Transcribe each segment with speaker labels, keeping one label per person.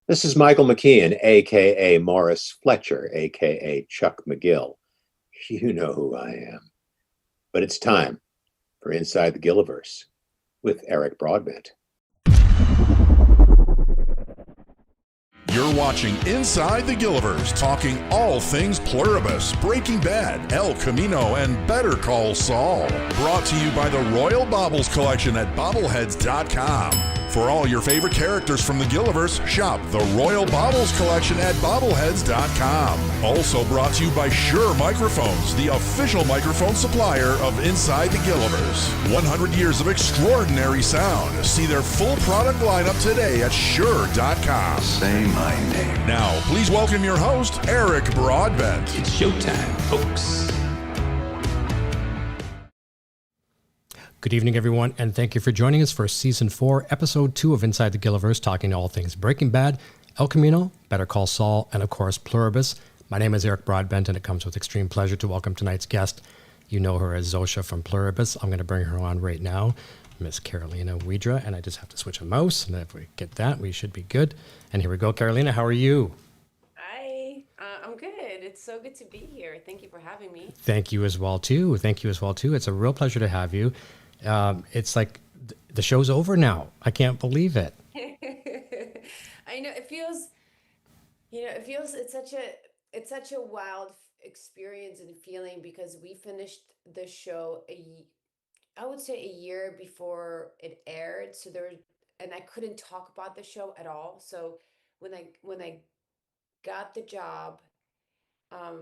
Speaker 1: This is Michael McKeon, aka Morris Fletcher, aka Chuck McGill. You know who I am. But it's time for Inside the Gilliverse with Eric Broadbent.
Speaker 2: You're watching Inside the Gilliverse, talking all things Pluribus, Breaking Bad, El Camino, and Better Call Saul. Brought to you by the Royal Baubles Collection at bobbleheads.com. For all your favorite characters from the Gilliverse, shop the Royal Baubles Collection at bobbleheads.com. Also brought to you by Shure Microphones, the official microphone supplier of Inside the Gilliverse. 100 years of extraordinary sound. See their full product lineup today at shure.com.
Speaker 3: Say my name.
Speaker 2: Now, please welcome your host, Eric Broadbent.
Speaker 3: It's showtime, folks.
Speaker 4: Good evening, everyone, and thank you for joining us for Season 4, Episode 2 of Inside the Gilliverse, talking all things Breaking Bad, El Camino, Better Call Saul, and of course, Pluribus. My name is Eric Broadbent, and it comes with extreme pleasure to welcome tonight's guest. You know her as Zosia from Pluribus. I'm going to bring her on right now, Miss Karolina Wydra, and I just have to switch a mouse, and if we get that, we should be good. And here we go. Karolina, how are you?
Speaker 5: Hi, I'm good. It's so good to be here. Thank you for having me.
Speaker 4: Thank you as well, too. It's a real pleasure to have you. It's like the show's over now. I can't believe it.
Speaker 5: I know it feels it's such a wild experience and feeling because we finished the show I would say a year before it aired. So and I couldn't talk about the show at all. So when I got the job, I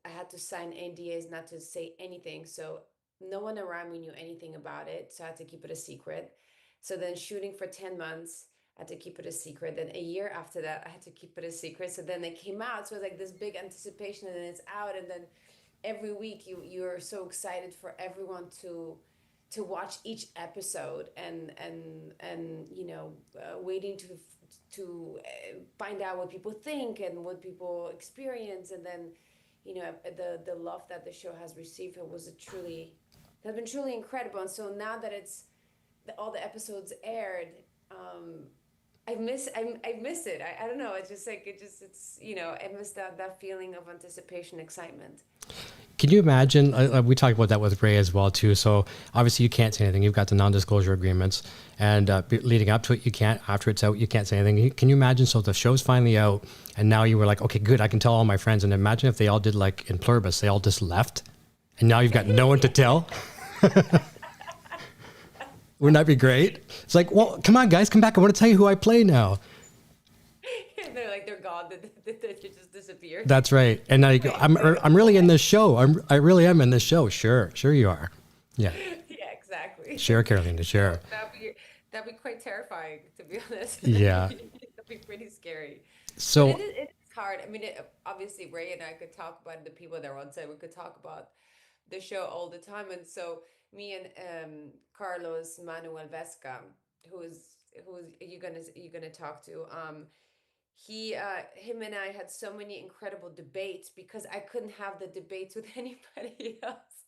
Speaker 5: had to sign NDAs not to say anything. So no one around me knew anything about it, so I had to keep it a secret. So then shooting for 10 months, I had to keep it a secret. Then a year after that, I had to keep it a secret. So then it came out. So it was like this big anticipation, and then it's out. And then every week you're so excited for everyone to watch each episode and waiting to find out what people think and what people experience. And then the love that the show has received has been truly incredible. And so now that all the episodes aired, I miss it. I don't know. I miss that feeling of anticipation, excitement.
Speaker 4: Can you imagine? We talked about that with Rhea as well too. So obviously you can't say anything. You've got the non-disclosure agreements, and leading up to it, you can't. After it's out, you can't say anything. Can you imagine? So the show's finally out, and now you were like, okay, good. I can tell all my friends. And imagine if they all did like in Pluribus, they all just left, and now you've got no one to tell. Wouldn't that be great? It's like, well, come on, guys, come back. I want to tell you who I play now.
Speaker 5: They're like, they're gone. They just disappeared.
Speaker 4: That's right. And now you go, I'm really in this show. I really am in this show. Sure you are. Yeah.
Speaker 5: Yeah, exactly.
Speaker 4: Sure, Karolina, sure.
Speaker 5: That'd be quite terrifying, to be honest.
Speaker 4: Yeah.
Speaker 5: That'd be pretty scary.
Speaker 4: So
Speaker 5: it's hard. I mean, obviously, Ray and I could talk about the people that are on set. We could talk about the show all the time. And so me and Carlos Manuel Vesca, who you're gonna talk to, him and I had so many incredible debates because I couldn't have the debates with anybody else.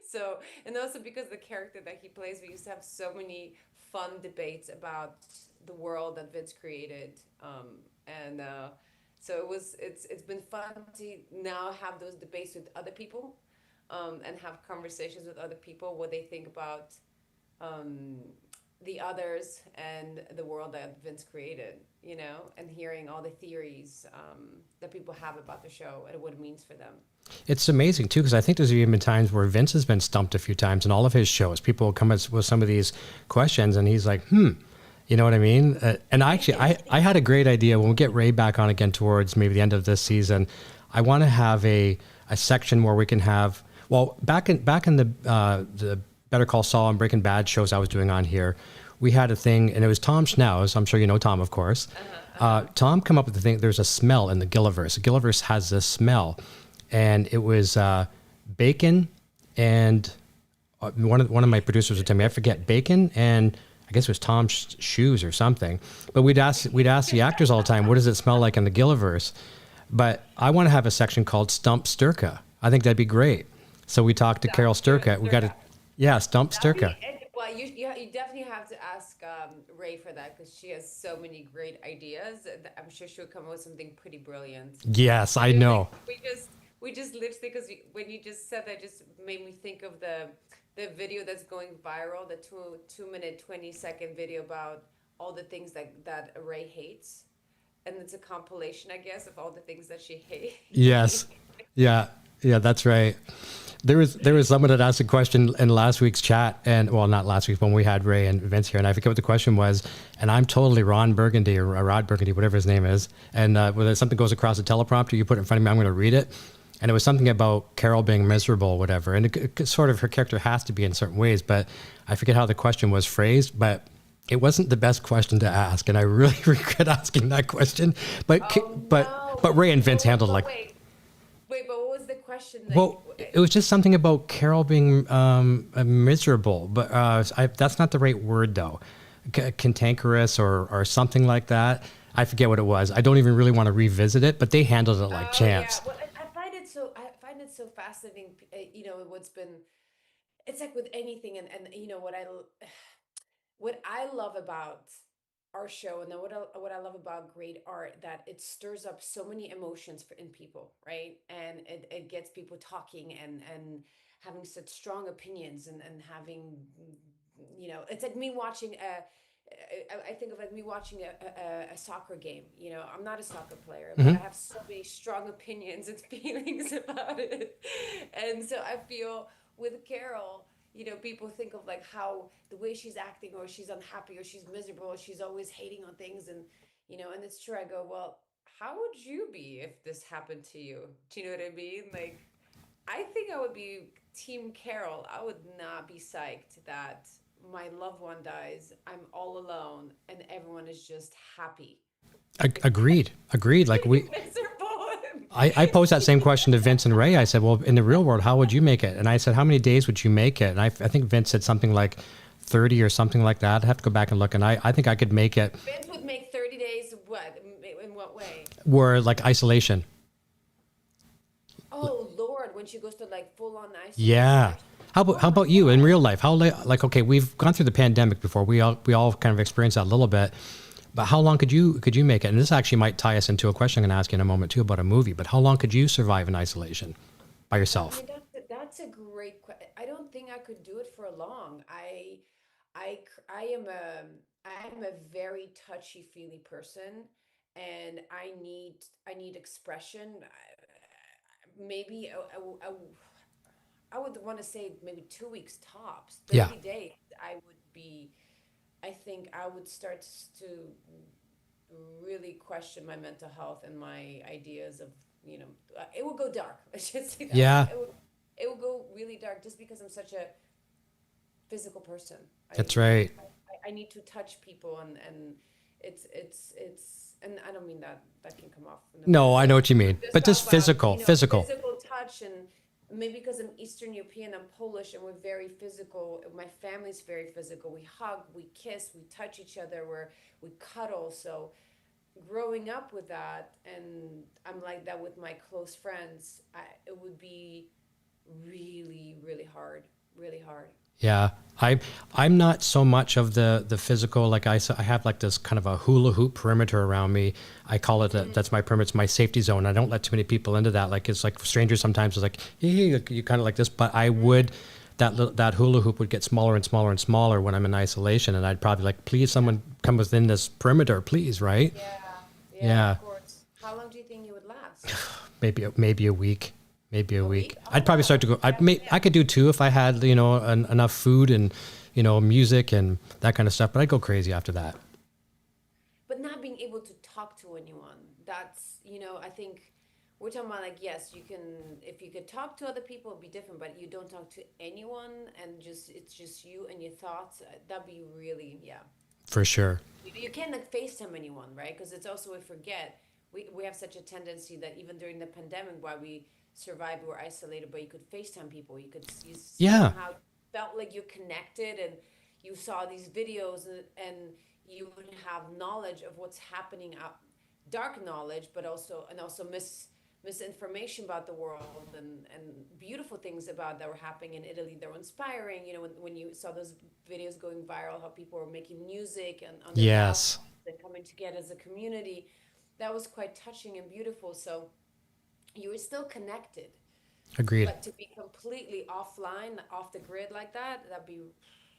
Speaker 5: So, and also because the character that he plays, we used to have so many fun debates about the world that Vince created. So it's been fun to now have those debates with other people, and have conversations with other people, what they think about the others and the world that Vince created, and hearing all the theories that people have about the show and what it means for them.
Speaker 4: it's amazing too, because I think there's even been times where Vince has been stumped a few times in all of his shows. People will come with some of these questions and he's like, you know what I mean? And I had a great idea. When we get Ray back on again towards maybe the end of this season, I want to have a section where we can have, well, back in the Better Call Saul and Breaking Bad shows I was doing on here, we had a thing, and it was Tom Schnauz. I'm sure you know Tom, of course. Tom come up with the thing, there's a smell in the Gilliverse. The Gilliverse has this smell, and it was bacon and one of my producers would tell me, I forget, bacon and I guess it was Tom's shoes or something. But we'd ask the actors all the time, what does it smell like in the Gilliverse? But I want to have a section called Stump Sturka. I think that'd be great. So we talked to Carol Sturka. We got to, Stump Sturka.
Speaker 5: Well, you definitely have to ask ask Ray for that because she has so many great ideas. I'm sure she'll come up with something pretty brilliant.
Speaker 4: Yes, I know.
Speaker 5: We just lipstick because when you just said that, just made me think of the video that's going viral, the 2 minute 20-second video about all the things that Ray hates, and it's a compilation, I guess, of all the things that she hates.
Speaker 4: Yes. Yeah. Yeah, that's right. There was someone that asked a question in last week's chat, and well, not last week when we had Ray and Vince here, and I forget what the question was. And I'm totally Ron Burgundy or Rod Burgundy, whatever his name is. And whether something goes across the teleprompter, you put it in front of me, I'm going to read it. And it was something about Carol being miserable, or whatever. And it sort of her character has to be in certain ways, but I forget how the question was phrased. But it wasn't the best question to ask, and I really regret asking that question. But Ray and Vince handled like.
Speaker 5: Wait, but what was the question?
Speaker 4: Well, it was just something about Carol being miserable, but that's not the right word though. Cantankerous or something like that. I forget what it was. I don't even really want to revisit it, but they handled it like champs.
Speaker 5: Yeah. Well, I find it so fascinating. What's been, it's like with anything, and what I love about our show, and then what I love about great art, that it stirs up so many emotions in people, right? And it gets people talking and having such strong opinions and having, it's like me watching I think of like me watching a soccer game. I'm not a soccer player, but I have so many strong opinions and feelings about it. And so I feel with Carol, people think of like how the way she's acting, or she's unhappy, or she's miserable, or she's always hating on things. And, and it's true. I go, well, how would you be if this happened to you? Do you know what I mean? Like, I think I would be Team Carol. I would not be psyched that my loved one dies, I'm all alone, and everyone is just happy.
Speaker 4: Agreed. Like I posed that same question to Vince and Ray. I said, well, in the real world, how would you make it? And I said, how many days would you make it? And I think Vince said something like 30 or something like that. I'd have to go back and look. And I think I could make it.
Speaker 5: Vince would make 30 days, what? In what way?
Speaker 4: Were like isolation.
Speaker 5: Oh, Lord, when she goes to like full on isolation.
Speaker 4: Yeah. How about you in real life? Okay, we've gone through the pandemic before. We all kind of experienced that a little bit. But how long could you make it? And this actually might tie us into a question I'm going to ask you in a moment too about a movie. But how long could you survive in isolation by yourself?
Speaker 5: I mean, that's a great question. I don't think I could do it for long. I am a very touchy-feely person, and I need expression. Maybe I would want to say maybe 2 weeks tops. 30 days, I think I would start to really question my mental health and my ideas of, it will go dark. I should say that.
Speaker 4: Yeah.
Speaker 5: It will go really dark just because I'm such a physical person.
Speaker 4: That's right.
Speaker 5: I need to touch people, and it's and I don't mean that can come off.
Speaker 4: No, I know what you mean, but just physical
Speaker 5: touch. And maybe because I'm Eastern European, I'm Polish, and we're very physical. My family's very physical. We hug, we kiss, we touch each other, we cuddle. So growing up with that, and I'm like that with my close friends, it would be really, really hard.
Speaker 4: Yeah, I'm not so much of the physical. Like I have like this kind of a hula hoop perimeter around me. I call it that's my perimeter, it's my safety zone. I don't let too many people into that. Like it's like strangers sometimes. It's like hey, you kind of like this, but I would that hula hoop would get smaller and smaller and smaller when I'm in isolation, and I'd probably like, please, someone come within this perimeter, please, right?
Speaker 5: Yeah. Of course. How long do you think you would last?
Speaker 4: maybe a week. Maybe a week. I'd probably start to go. I could do 2 if I had enough food and music and that kind of stuff. But I'd go crazy after that.
Speaker 5: But not being able to talk to anyone. That's I think we're talking about like, yes, you can, if you could talk to other people, it'd be different. But you don't talk to anyone, and it's just you and your thoughts. That'd be really
Speaker 4: For sure.
Speaker 5: You can't like FaceTime anyone, right? Because it's also, we forget we have such a tendency that even during the pandemic, while we survived, we were isolated, but you could FaceTime people. You somehow felt like you're connected, and you saw these videos, and you would have knowledge of what's happening out, dark knowledge, but also misinformation about the world and beautiful things about that were happening in Italy that were inspiring. You know, when you saw those videos going viral, how people were making music and on their
Speaker 4: Yes.
Speaker 5: balconies and coming together as a community, that was quite touching and beautiful. So you were still connected,
Speaker 4: Agreed.
Speaker 5: but to be completely offline, off the grid like that, that'd be,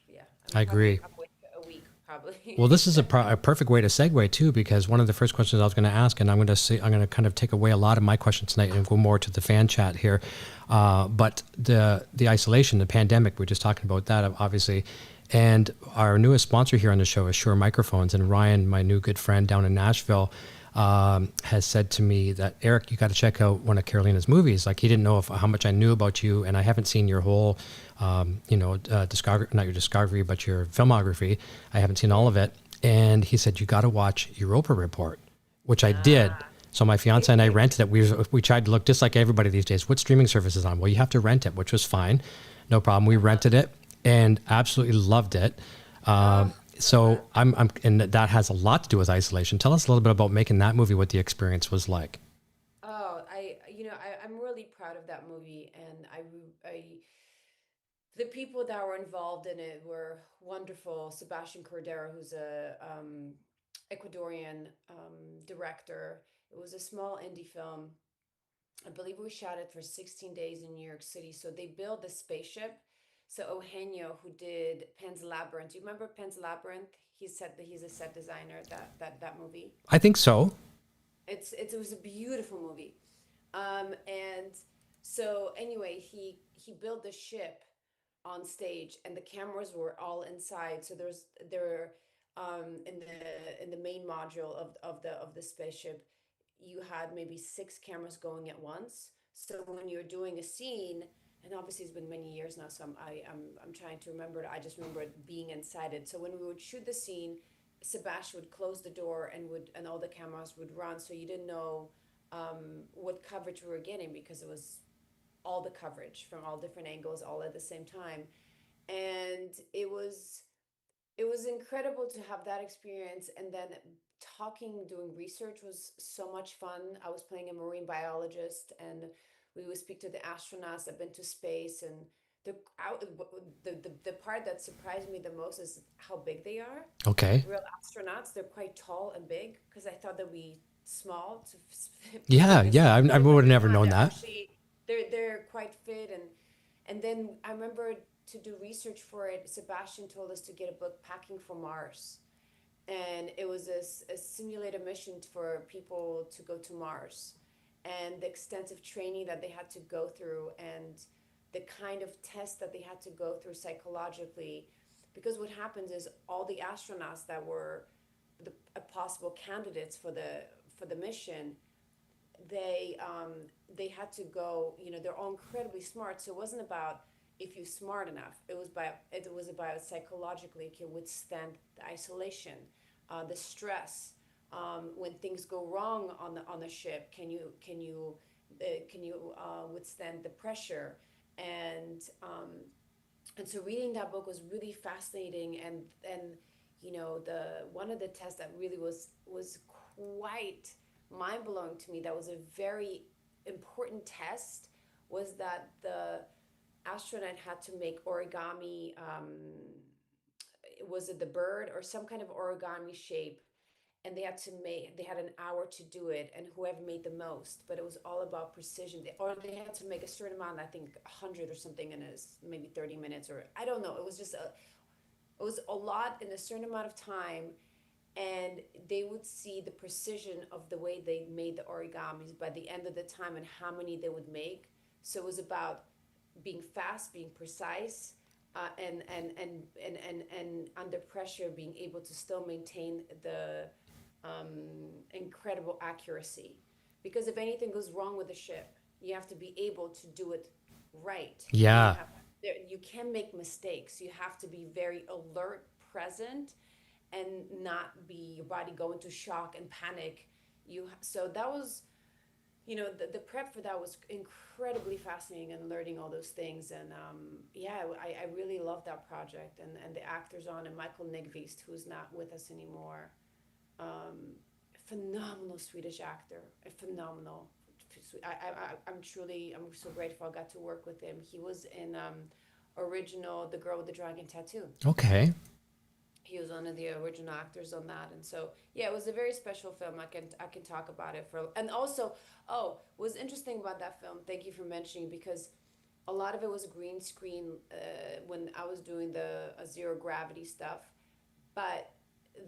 Speaker 5: yeah.
Speaker 4: I agree.
Speaker 5: I'm with you a week probably.
Speaker 4: Well, this is a perfect way to segue too, because one of the first questions I was going to ask, and I'm going to kind of take away a lot of my questions tonight and go more to the fan chat here. But the isolation, the pandemic, we're just talking about that, obviously. And our newest sponsor here on the show is Shure Microphones, and Ryan, my new good friend down in Nashville, has said to me that, Eric, you got to check out one of Karolina's movies. Like, he didn't know how much I knew about you, and I haven't seen your whole, discography, not your discography, but your filmography. I haven't seen all of it. And he said, you got to watch Europa Report, which I did. So my fiance and I rented it. We tried to look just like everybody these days. What streaming service is on? Well, you have to rent it, which was fine. No problem. We rented it and absolutely loved it. So and that has a lot to do with isolation. Tell us a little bit about making that movie, what the experience was like.
Speaker 5: Oh, I'm really proud of that movie, and the people that were involved in it were wonderful. Sebastian Cordero, who's a Ecuadorian director. It was a small indie film. I believe we shot it for 16 days in New York City. So they built the spaceship. So Eugenio, who did Pan's Labyrinth, do you remember Pan's Labyrinth? He's a set designer, that movie.
Speaker 4: I think so.
Speaker 5: It was a beautiful movie. And so anyway, he built the ship on stage, and the cameras were all inside. So there in the main module of the spaceship, you had maybe 6 cameras going at once. So when you're doing a scene, and obviously it's been many years now, so I'm trying to remember it. I just remember it being inside it. So when we would shoot the scene, Sebastian would close the door and all the cameras would run, so you didn't know what coverage we were getting, because it was all the coverage from all different angles all at the same time. And it was incredible to have that experience. And then doing research was so much fun. I was playing a marine biologist, and we would speak to the astronauts that have been to space. And the part that surprised me the most is how big they are.
Speaker 4: Okay.
Speaker 5: Real astronauts, they're quite tall and big, because I thought they'd be small to
Speaker 4: Yeah, yeah. I would have never known that.
Speaker 5: Actually, they're quite fit. And then I remember, to do research for it, Sebastian told us to get a book, Packing for Mars. And it was a simulated mission for people to go to Mars, and the extensive training that they had to go through, and the kind of test that they had to go through psychologically. Because what happens is, all the astronauts that were the possible candidates for the mission, they had to go, they're all incredibly smart. So it wasn't about if you're smart enough. It was about psychologically can withstand the isolation, the stress. When things go wrong on the ship, can you withstand the pressure? And so reading that book was really fascinating. And the one of the tests that really was quite mind blowing to me, that was a very important test, was that the astronaut had to make origami. Was it the bird or some kind of origami shape? And they had an hour to do it, and whoever made the most. But it was all about precision. They had to make a certain amount, I think 100 or something, in maybe 30 minutes, or I don't know. It was a lot in a certain amount of time. And they would see the precision of the way they made the origamis by the end of the time, and how many they would make. So it was about being fast, being precise, and under pressure, being able to still maintain the incredible accuracy. Because if anything goes wrong with the ship, you have to be able to do it right.
Speaker 4: Yeah.
Speaker 5: You can make mistakes. You have to be very alert, present, and not be your body go into shock and panic. So that was, the prep for that was incredibly fascinating, and learning all those things. And I really loved that project, and the actors on it, Michael Nyqvist, who's not with us anymore, phenomenal Swedish actor, a phenomenal I'm so grateful I got to work with him. He was in original The Girl with the Dragon Tattoo.
Speaker 4: Okay.
Speaker 5: He was one of the original actors on that, and so yeah, it was a very special film. I can talk about it for, and also, oh, what's interesting about that film, thank you for mentioning, because a lot of it was green screen when I was doing the zero gravity stuff, but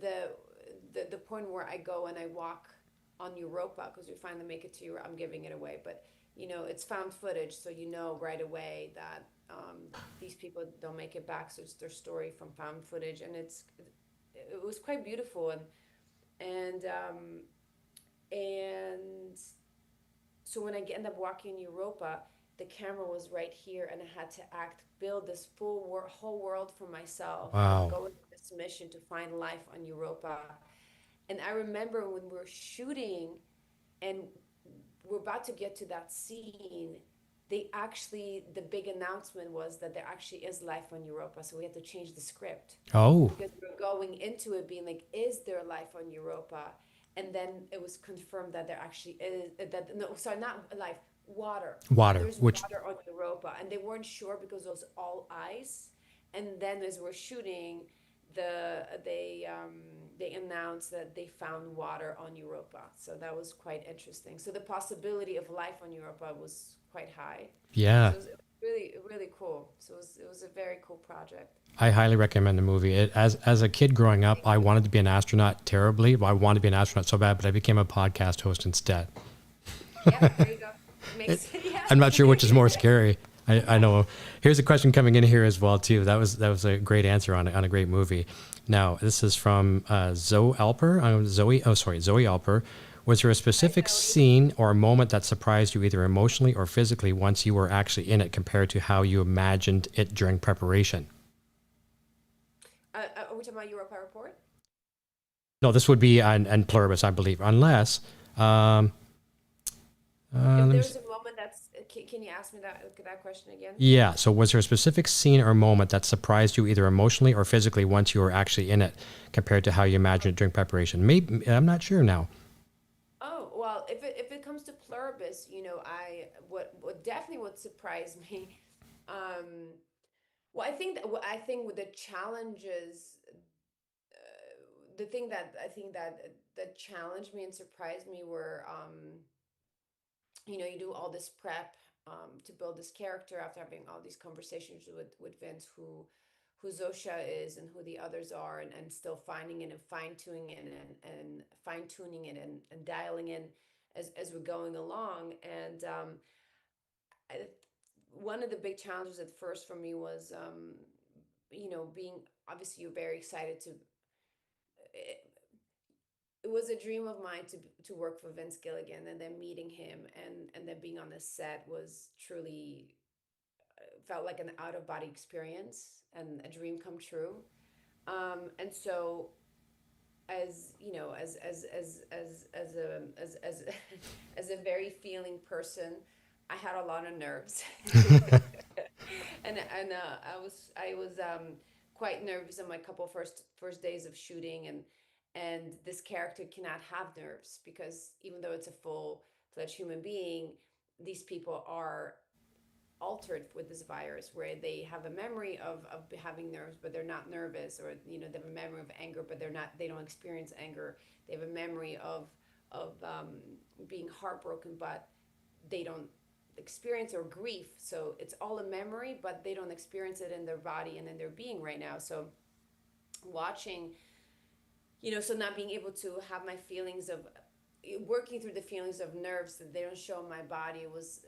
Speaker 5: the the point where I go and I walk on Europa, because we finally make it to Europe. I'm giving it away, but it's found footage, so right away that these people don't make it back. So it's their story from found footage, and it was quite beautiful, and and so when I end up walking in Europa, the camera was right here, and I had to build this whole world for myself, and
Speaker 4: Wow.
Speaker 5: go into this mission to find life on Europa. And I remember when we were shooting, and we're about to get to that scene, the big announcement was that there actually is life on Europa. So we had to change the script,
Speaker 4: Oh,
Speaker 5: because we were going into it being like, is there life on Europa? And then it was confirmed that there actually is, no, sorry, not life, water.
Speaker 4: water,
Speaker 5: There's
Speaker 4: which,
Speaker 5: water on Europa. And they weren't sure because it was all ice. And then as we're shooting, they announced that they found water on Europa. So that was quite interesting. So the possibility of life on Europa was quite high.
Speaker 4: yeah.
Speaker 5: So it was really, really cool. So it was a very cool project.
Speaker 4: I highly recommend the movie. As a kid growing up, I wanted to be an astronaut terribly. I wanted to be an astronaut so bad, but I became a podcast host instead.
Speaker 5: Yeah, there you go. Yeah.
Speaker 4: I'm not sure which is more scary. I know. Here's a question coming in here as well too. That was a great answer on a great movie. Now this is from Zoe Alper. Zoe Alper. Was there a specific scene or a moment that surprised you either emotionally or physically once you were actually in it compared to how you imagined it during preparation?
Speaker 5: Are we talking about Europa Report?
Speaker 4: No, this would be on Pluribus, I believe, unless.
Speaker 5: If
Speaker 4: Let me
Speaker 5: there's
Speaker 4: see.
Speaker 5: a moment can you ask me that question again?
Speaker 4: Yeah. So, was there a specific scene or moment that surprised you either emotionally or physically once you were actually in it, compared to how you imagined it during preparation? Maybe I'm not sure now.
Speaker 5: Oh, well, if it comes to Pluribus, I what definitely would surprise me. Well, I think with the challenges, the thing that I think that challenged me and surprised me were, you do all this prep to build this character after having all these conversations with Vince, who Zosia is and who the others are, and still finding it and fine-tuning it and fine-tuning it and dialing in as we're going along. And I, one of the big challenges at first for me was, being, obviously you're very excited to, it was a dream of mine to work for Vince Gilligan, and then meeting him and then being on the set was truly, felt like an out of body experience and a dream come true. And so, as you know, as as a very feeling person, I had a lot of nerves, and I was quite nervous on my couple first days of shooting, and this character cannot have nerves, because even though it's a full-fledged human being, these people are altered with this virus, where they have a memory of having nerves, but they're not nervous, or they have a memory of anger, but they don't experience anger. They have a memory of being heartbroken, but they don't experience, or grief. So it's all a memory, but they don't experience it in their body and in their being right now. So watching, so not being able to have my feelings of working through the feelings of nerves that they don't show in my body was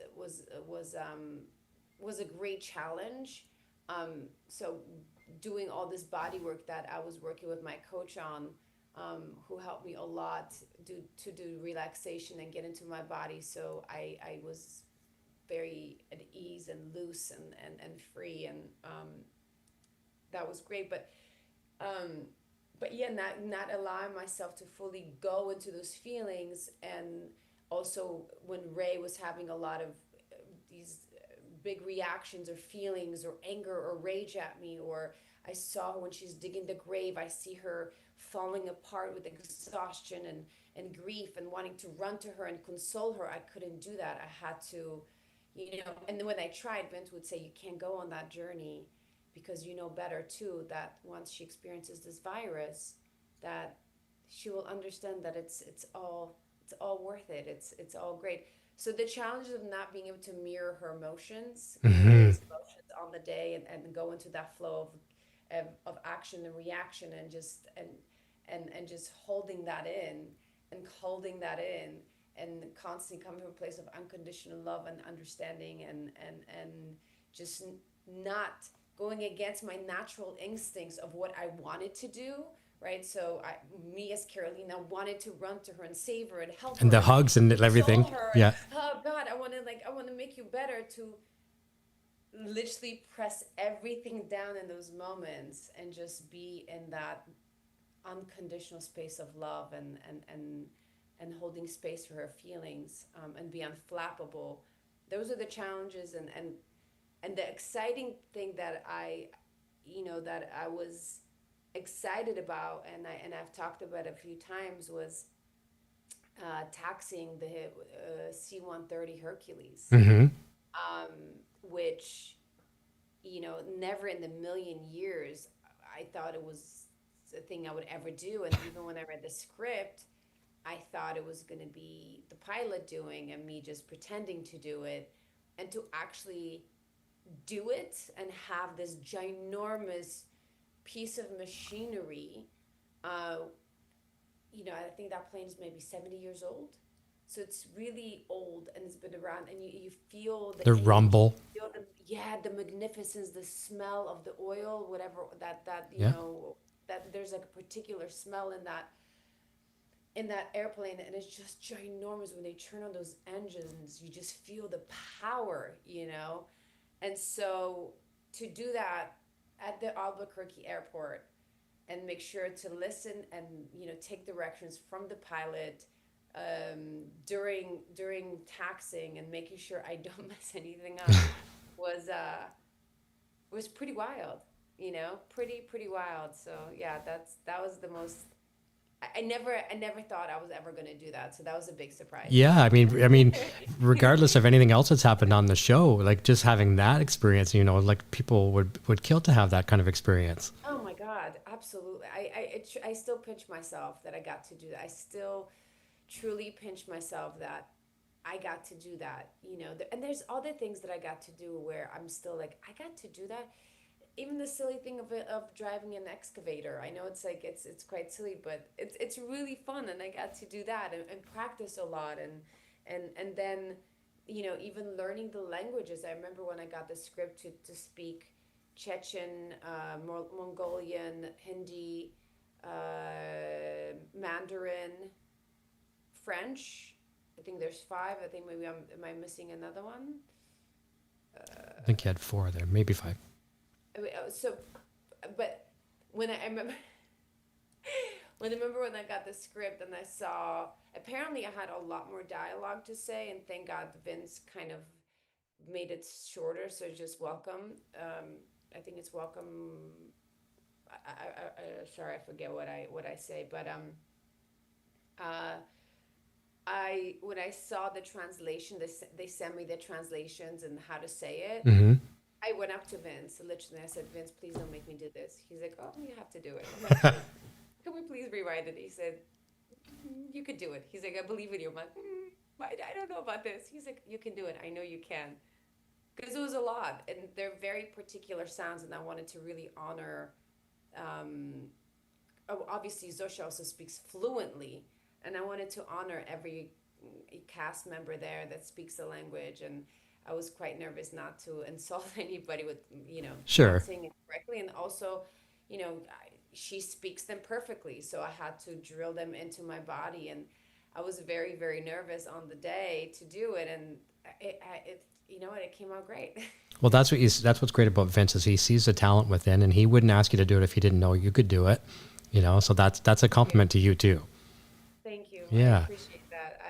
Speaker 5: a great challenge. So doing all this body work that I was working with my coach on, who helped me a lot to do relaxation and get into my body. So I was very at ease and loose and free, and that was great. But yeah, not allowing myself to fully go into those feelings. And also when Ray was having a lot of these big reactions or feelings or anger or rage at me, or I saw her when she's digging the grave, I see her falling apart with exhaustion and grief and wanting to run to her and console her. I couldn't do that. I had to, and then when I tried, Vince would say, you can't go on that journey because you know better too, that once she experiences this virus, that she will understand that it's all worth it. It's all great. So the challenge of not being able to mirror her emotions, emotions on the day, and go into that flow of action and reaction, and just holding that in and constantly coming from a place of unconditional love and understanding, and just not going against my natural instincts of what I wanted to do. Right, so me as Karolina wanted to run to her and save her and help her,
Speaker 4: and the hugs and everything. Yeah.
Speaker 5: Oh God, I want to make you better. To literally press everything down in those moments and just be in that unconditional space of love and holding space for her feelings, and be unflappable. Those are the challenges, and the exciting thing that I was excited about, and I've talked about a few times, was taxiing the C-130 Hercules, which never in the million years I thought it was a thing I would ever do. And even when I read the script, I thought it was going to be the pilot doing and me just pretending to do it, and to actually do it and have this ginormous piece of machinery. I think that plane is maybe 70 years old, so it's really old, and it's been around, and you feel
Speaker 4: The rumble.
Speaker 5: you feel the magnificence, the smell of the oil, whatever that that there's like a particular smell in that airplane, and it's just ginormous. When they turn on those engines, you just feel the power, and so to do that at the Albuquerque airport, and make sure to listen and take directions from the pilot during taxiing, and making sure I don't mess anything up was pretty wild, pretty wild. So yeah, that was the most. I never thought I was ever going to do that. So that was a big surprise.
Speaker 4: Yeah, I mean, regardless of anything else that's happened on the show, like just having that experience, like people would kill to have that kind of experience.
Speaker 5: Oh my God, absolutely. I still pinch myself that I got to do that. I still truly pinch myself that I got to do that. And there's other things that I got to do where I'm still like, I got to do that. Even the silly thing of driving an excavator. I know it's like it's quite silly, but it's really fun, and I got to do that and practice a lot, and then even learning the languages. I remember when I got the script to speak Chechen, Mongolian, Hindi, Mandarin, French. I think there's 5. I think maybe am I missing another one?
Speaker 4: I think you had 4 there, maybe 5.
Speaker 5: So, but when I remember when I got the script and I saw, apparently I had a lot more dialogue to say, and thank God Vince kind of made it shorter. So just welcome. I think it's welcome. Sorry, I forget what I say, but when I saw the translation, they sent me the translations and how to say it.
Speaker 4: Mm-hmm.
Speaker 5: I went up to Vince, literally. I said, Vince, please don't make me do this. He's like, oh, you have to do it. I'm like, can we please rewrite it? He said, you could do it. He's like, I believe in you. I'm like, I don't know about this. He's like, you can do it. I know you can. Because it was a lot. And they're very particular sounds, and I wanted to really honor. Obviously, Zosia also speaks fluently, and I wanted to honor every cast member there that speaks the language. And I was quite nervous not to insult anybody with,
Speaker 4: Sure.
Speaker 5: not saying it correctly. And also, she speaks them perfectly. So I had to drill them into my body. And I was very, very nervous on the day to do it. And it came out great.
Speaker 4: Well, that's what's great about Vince is he sees the talent within, and he wouldn't ask you to do it if he didn't know you could do it. So that's a compliment to you too.
Speaker 5: Thank you.
Speaker 4: Yeah.
Speaker 5: I appreciate that.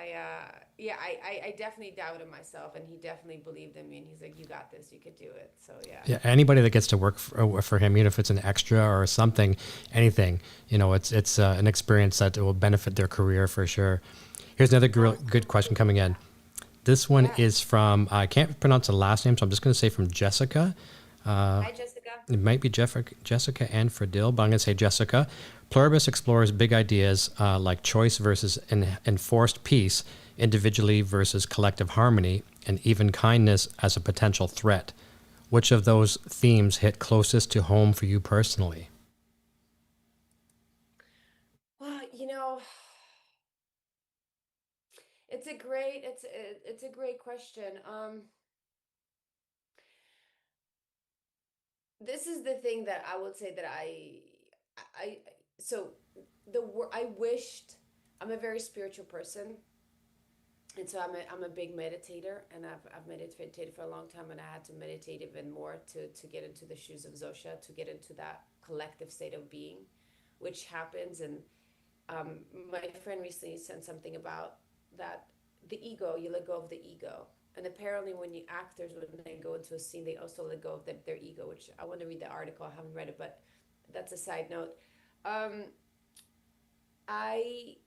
Speaker 5: yeah, I definitely doubted myself, and he definitely believed in me, and he's like, "You got this. You could do it." So yeah.
Speaker 4: Yeah, anybody that gets to work for him, even if it's an extra or something, anything, it's an experience that will benefit their career for sure. Here's another good question coming in. This one
Speaker 5: Yeah.
Speaker 4: is from, I can't pronounce the last name, so I'm just going to say from Jessica.
Speaker 5: Hi, Jessica.
Speaker 4: It might be Jessica and Fradil, but I'm going to say Jessica. Pluribus explores big ideas like choice versus enforced peace, individually versus collective harmony, and even kindness as a potential threat. Which of those themes hit closest to home for you personally?
Speaker 5: Well, it's a great question. This is the thing that I would say that I so I wished. I'm a very spiritual person, and so I'm a big meditator, and I've meditated for a long time, and I had to meditate even more to get into the shoes of Zosia, to get into that collective state of being, which happens. And my friend recently sent something about that, the ego, you let go of the ego. And apparently when actors, when they go into a scene, they also let go of their ego, which I want to read the article. I haven't read it, but that's a side note. um, I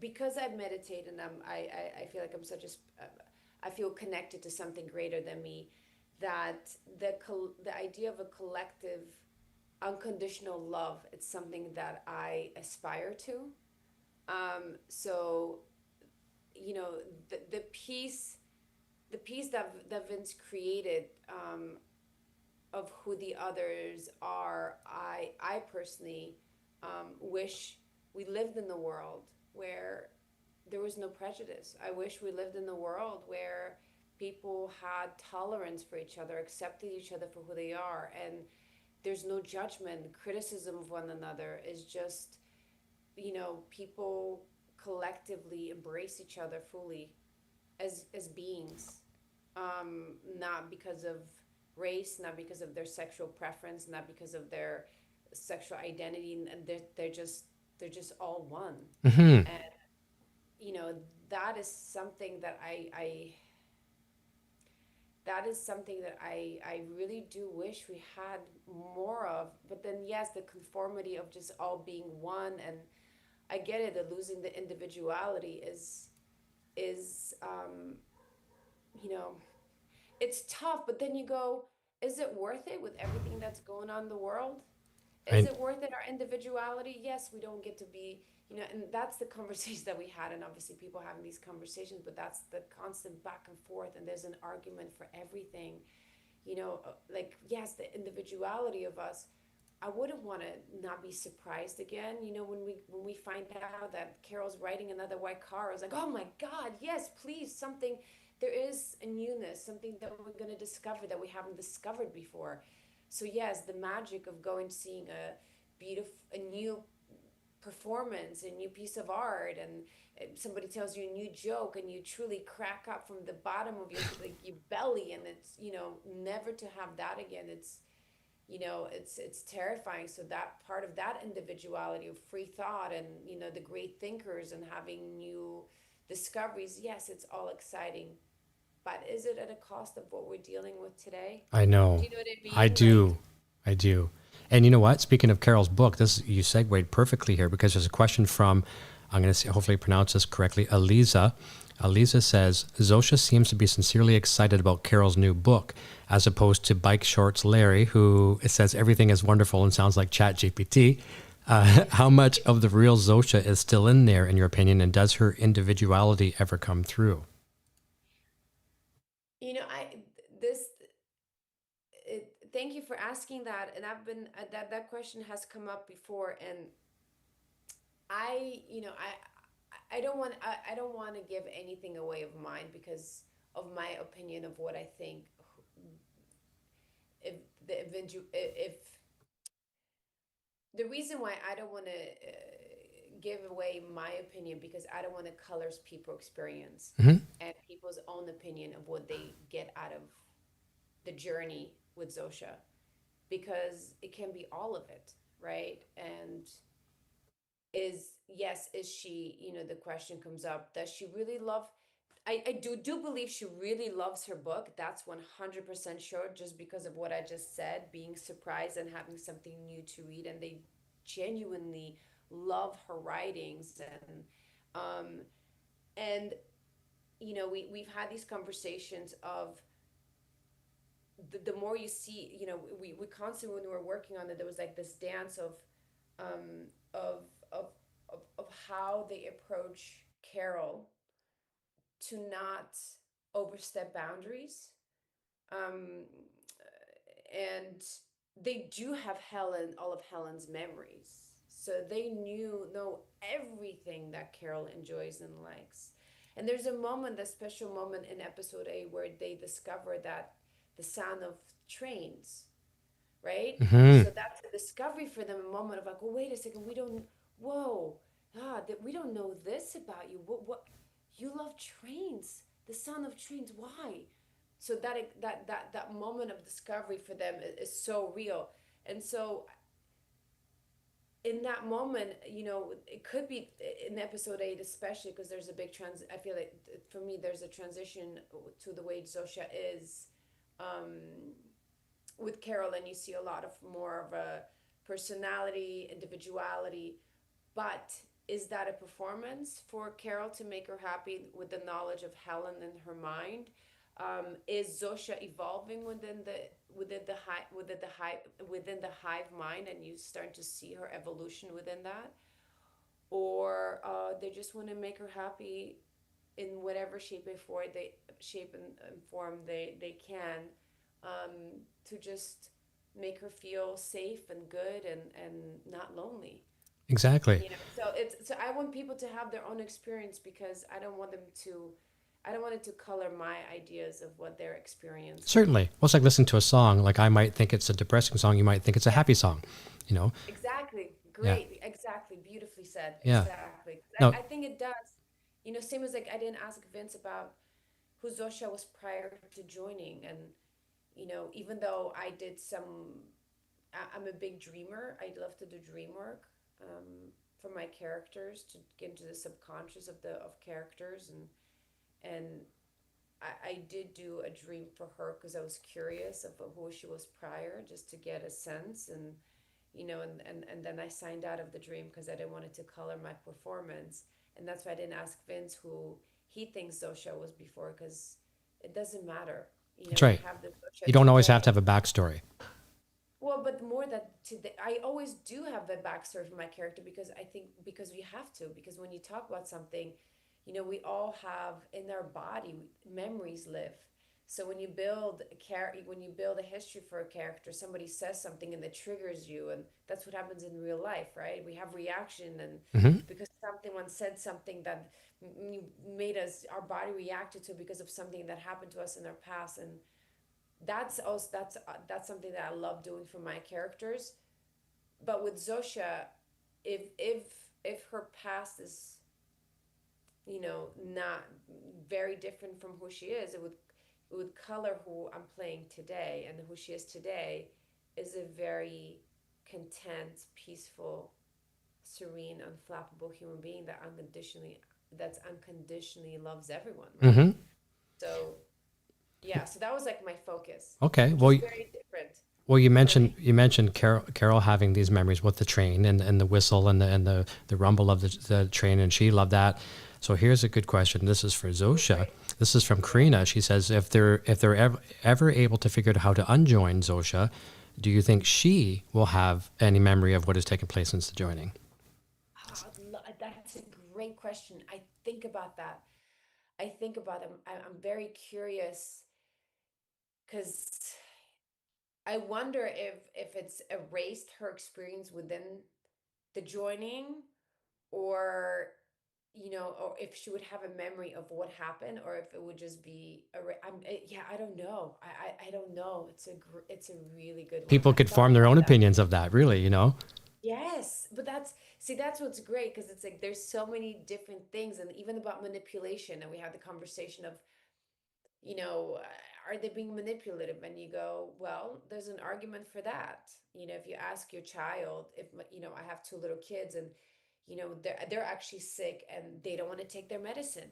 Speaker 5: Because I meditate, and I feel like I feel connected to something greater than me, that the idea of a collective unconditional love, it's something that I aspire to. So the piece that Vince created, of who the others are, I personally wish we lived in the world where there was no prejudice. I wish we lived in the world where people had tolerance for each other, accepted each other for who they are, and there's no judgment. Criticism of one another is just, people collectively embrace each other fully as beings, not because of race, not because of their sexual preference, not because of their sexual identity, and they're just all one.
Speaker 4: Hmm.
Speaker 5: And you know that is something that I really do wish we had more of. But then, yes, the conformity of just all being one, and I get it, that losing the individuality is you know it's tough. But then you go, is it worth it with everything that's going on in the world? Is
Speaker 4: I,
Speaker 5: it worth it, our individuality? Yes, we don't get to be, and that's the conversation that we had. And obviously people having these conversations, but that's the constant back and forth, and there's an argument for everything. Like, yes, the individuality of us, I wouldn't want to not be surprised again, when we find out that Carol's riding another white car. I was like, oh my God, yes, please, something. There is a newness, something that we're going to discover that we haven't discovered before. So yes, the magic of going, seeing a new performance, a new piece of art, and somebody tells you a new joke, and you truly crack up from the bottom of your like your belly, and it's never to have that again. It's terrifying. So that part of that individuality of free thought, and the great thinkers, and having new discoveries, yes, it's all exciting. But is it at a cost of what we're dealing with today?
Speaker 4: I
Speaker 5: Do
Speaker 4: know.
Speaker 5: you know what I
Speaker 4: I
Speaker 5: mean? Like,
Speaker 4: do. I do. And you know what? Speaking of Carol's book, you segued perfectly here because there's a question from, I'm going to hopefully pronounce this correctly, Aliza. Aliza says, Zosia seems to be sincerely excited about Carol's new book, as opposed to Bike Shorts Larry, who it says everything is wonderful and sounds like ChatGPT. How much of the real Zosia is still in there, in your opinion, and does her individuality ever come through?
Speaker 5: I this thank you for asking that. And I've been that question has come up before, and I don't want to give anything away of mine because of my opinion of what I think. If if the reason why I don't want to give away my opinion, because I don't want to colors people experience
Speaker 4: Hmm.
Speaker 5: and people's own opinion of what they get out of the journey with Zosia, because it can be all of it, right? And is she, the question comes up, does she really love, I do believe she really loves her book. That's 100% sure, just because of what I just said, being surprised and having something new to read, and they genuinely love her writings. Um and we've had these conversations of the more you see, we constantly, when we were working on it, there was like this dance um of of of how they approach Carol to not overstep boundaries. um and they do have all of Helen's memories, so they know everything that Carol enjoys and likes. And there's a moment, a special moment in episode 8, where they discover that the sound of trains, right?
Speaker 4: Hmm.
Speaker 5: So that's a discovery for them, a moment of like, well, wait a second, we don't, whoa, that we don't know this about you. What, you love trains, the sound of trains, why? So that moment of discovery for them is so real. And so in that moment, it could be in episode 8, especially because there's a big I feel like, for me, there's a transition to the way Zosia is, um with Carol, and you see a lot of more of a personality, individuality. But is that a performance for Carol to make her happy with the knowledge of Helen in her mind? Is Zosia evolving within the hive mind, and you start to see her evolution within that, or they just want to make her happy in whatever shape and form they can, to just make her feel safe and good and not lonely.
Speaker 4: Exactly.
Speaker 5: So I want people to have their own experience, because I don't want it to color my ideas of what they're experiencing.
Speaker 4: Certainly. Well, it's like listening to a song. Like I might think it's a depressing song. You might think it's a
Speaker 5: Yes,
Speaker 4: happy song. You know?
Speaker 5: exactly.
Speaker 4: Yeah.
Speaker 5: Great. Exactly. Beautifully said.
Speaker 4: Yeah.
Speaker 5: Exactly.
Speaker 4: No.
Speaker 5: I think it does. Same as, like, I didn't ask Vince about who Zosia was prior to joining. And, even though I'm a big dreamer. I love to do dream work, for my characters, to get into the subconscious of characters. And I did do a dream for her because I was curious of who she was prior, just to get a sense. And and then I signed out of the dream because I didn't want it to color my performance. And that's why I didn't ask Vince who he thinks Zosia was before, because it doesn't matter.
Speaker 4: That's
Speaker 5: We
Speaker 4: right.
Speaker 5: have the
Speaker 4: You
Speaker 5: Zosia
Speaker 4: don't always have to
Speaker 5: today.
Speaker 4: have a backstory.
Speaker 5: Well, but more that today, I always do have a backstory for my character, because I think, because we have to, because when you talk about something, we all have in our body, memories live. So when you build a history for a character, somebody says something and that triggers you, and that's what happens in real life, right? We have reaction, and
Speaker 4: Hmm.
Speaker 5: because someone said something that made our body reacted to, because of something that happened to us in our past. And that's something that I love doing for my characters. But with Zosia, if her past is, not very different from who she is, it would color who I'm playing today. And who she is today is a very content, peaceful, serene, unflappable human being that's unconditionally loves everyone, right?
Speaker 4: Hmm.
Speaker 5: So yeah, so that was like my focus,
Speaker 4: Okay.
Speaker 5: which
Speaker 4: Well,
Speaker 5: is very different
Speaker 4: well, you
Speaker 5: for
Speaker 4: mentioned
Speaker 5: me.
Speaker 4: Carol having these memories with the train and the whistle and the rumble of the train, and she loved that. So here's a good question. This is for Zosia.
Speaker 5: Great.
Speaker 4: This is from
Speaker 5: Yeah.
Speaker 4: Karina. She says, if they're ever able to figure out how to unjoin Zosia, do you think she will have any memory of what has taken place since the joining?
Speaker 5: That's a great question. I think about that. I think about them. I'm very curious, because I wonder if it's erased her experience within the joining, or or if she would have a memory of what happened, or if it would just be yeah, I don't know. I don't know. It's a really good one.
Speaker 4: People
Speaker 5: I
Speaker 4: could
Speaker 5: thought
Speaker 4: form their
Speaker 5: about
Speaker 4: own
Speaker 5: that.
Speaker 4: opinions of that, really, you know?
Speaker 5: Yes, but that's what's great, because it's like there's so many different things, and even about manipulation. And we had the conversation of, are they being manipulative? And you go, well, there's an argument for that. If you ask your child, if I have two little kids, and you know, they're actually sick and they don't want to take their medicine.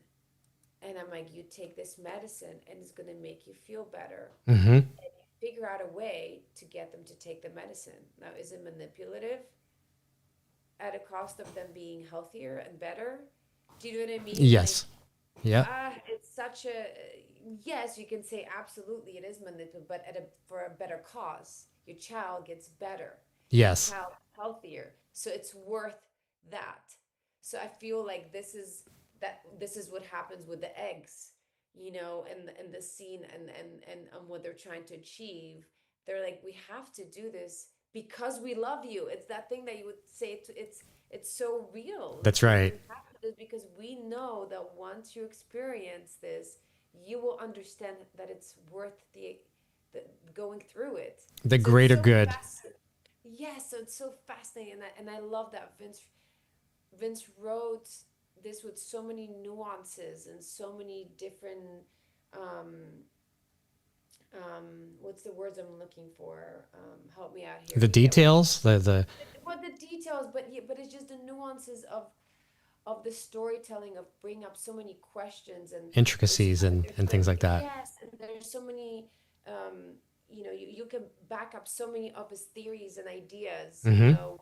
Speaker 5: And I'm like, you take this medicine and it's going to make you feel better.
Speaker 4: Mm-hmm.
Speaker 5: And you figure out a way to get them to take the medicine. Now, is it manipulative at a cost of them being healthier and better? Do you know what I mean?
Speaker 4: Yes.
Speaker 5: Like,
Speaker 4: Yeah.
Speaker 5: it's such a, yes, you can say absolutely it is manipulative, but for a better cause. Your child gets better.
Speaker 4: Yes.
Speaker 5: Your child healthier. So it's worth that. So I feel like this is what happens with the eggs, you know, and the scene and what they're trying to achieve. They're like, we have to do this because we love you. It's that thing that you would say it's so real.
Speaker 4: That's right.
Speaker 5: We have to do this because we know that once you experience this, you will understand that it's worth the going through it.
Speaker 4: The
Speaker 5: So
Speaker 4: greater good.
Speaker 5: Yes, so it's so fascinating, and I love that Vince wrote this with so many nuances and so many different what's the words I'm looking for? Help me out here.
Speaker 4: The details, the
Speaker 5: well, the details, but yeah, but it's just the nuances of the storytelling of bringing up so many questions and
Speaker 4: intricacies and things like that.
Speaker 5: yes, and there's so many you know, you can back up so many of his theories and ideas,
Speaker 4: Mm-hmm.
Speaker 5: you know,